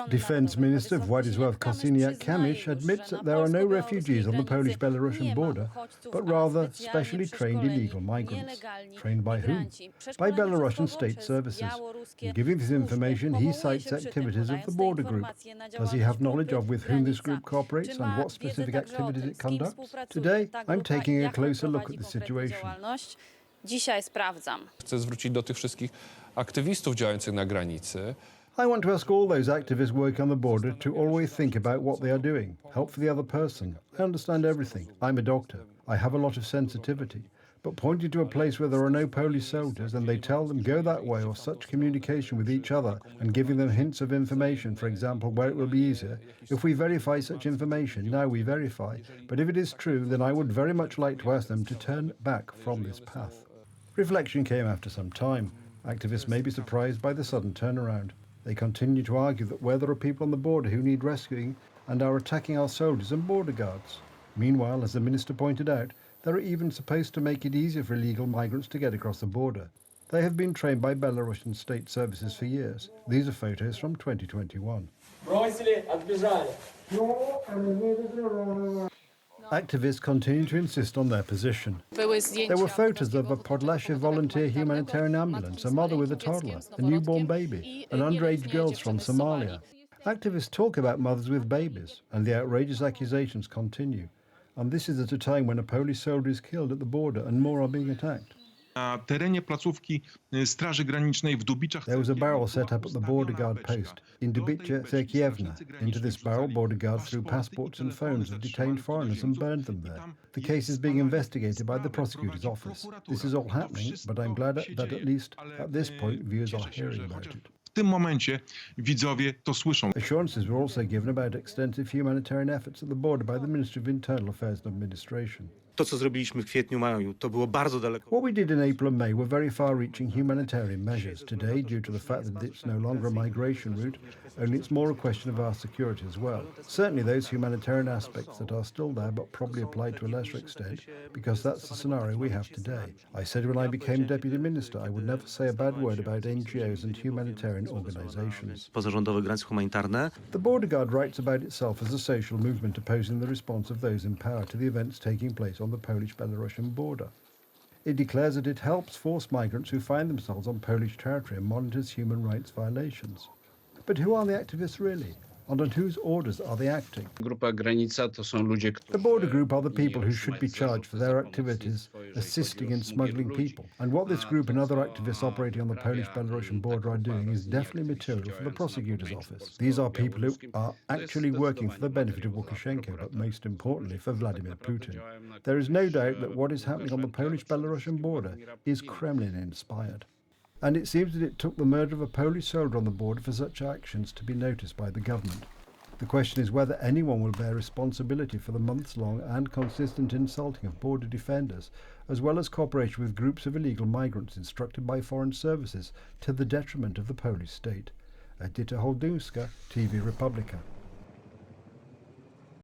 Defense Minister Władysław Kosiniak-Kamysz admits that there are no refugees on the Polish-Belarusian border, but rather specially trained illegal migrants. Trained by whom? By Belarusian state services. In giving this information, he cites activities of the border group. Does he have knowledge of with whom this group cooperates and what specific activities it conducts? Today, I'm taking a closer look at the situation. Dzisiaj sprawdzam. Chcę zwrócić do tych wszystkich aktywistów działających na granicy. I want to ask all those activists working on the border to always think about what they are doing. Help for the other person. I understand everything. I'm a doctor. I have a lot of sensitivity. But pointing to a place where there are no Polish soldiers and they tell them go that way, or such communication with each other and giving them hints of information, for example, where it will be easier. If we verify such information, now we verify. But if it is true, then I would very much like to ask them to turn back from this path. Reflection came after some time. Activists may be surprised by the sudden turnaround. They continue to argue that where there are people on the border who need rescuing and are attacking our soldiers and border guards. Meanwhile, as the minister pointed out, they're even supposed to make it easier for illegal migrants to get across the border. They have been trained by Belarusian state services for years. These are photos from 2021. Activists continue to insist on their position. There were photos of a Podlasie volunteer humanitarian ambulance, a mother with a toddler, a newborn baby, and underage girls from Somalia. Activists talk about mothers with babies, and the outrageous accusations continue. And this is at a time when a Polish soldier is killed at the border and more are being attacked. There was a barrel set up at the border guard post in Dubice Cerkiewna. Into this barrel, border guards threw passports and phones of detained foreigners and burned them there. The case is being investigated by the prosecutor's office. This is all happening, but I'm glad that at least at this point viewers are hearing about it. Assurances were also given about extensive humanitarian efforts at the border by the Ministry of Internal Affairs and Administration. What we did in April and May were very far-reaching humanitarian measures. Today, due to the fact that it's no longer a migration route, only it's more a question of our security as well. Certainly those humanitarian aspects that are still there, but probably applied to a lesser extent, because that's the scenario we have today. I said when I became Deputy Minister, I would never say a bad word about NGOs and humanitarian organisations. The Border Guard writes about itself as a social movement opposing the response of those in power to the events taking place on the Polish-Belarusian border. It declares that it helps forced migrants who find themselves on Polish territory and monitors human rights violations. But who are the activists really? And on whose orders are they acting? The border group are the people who should be charged for their activities assisting in smuggling people. And what this group and other activists operating on the Polish-Belarusian border are doing is definitely material for the prosecutor's office. These are people who are actually working for the benefit of Lukashenko, but most importantly for Vladimir Putin. There is no doubt that what is happening on the Polish-Belarusian border is Kremlin-inspired. And it seems that it took the murder of a Polish soldier on the border for such actions to be noticed by the government. The question is whether anyone will bear responsibility for the months-long and consistent insulting of border defenders, as well as cooperation with groups of illegal migrants instructed by foreign services to the detriment of the Polish state. Edyta Holdunska, TV Republika.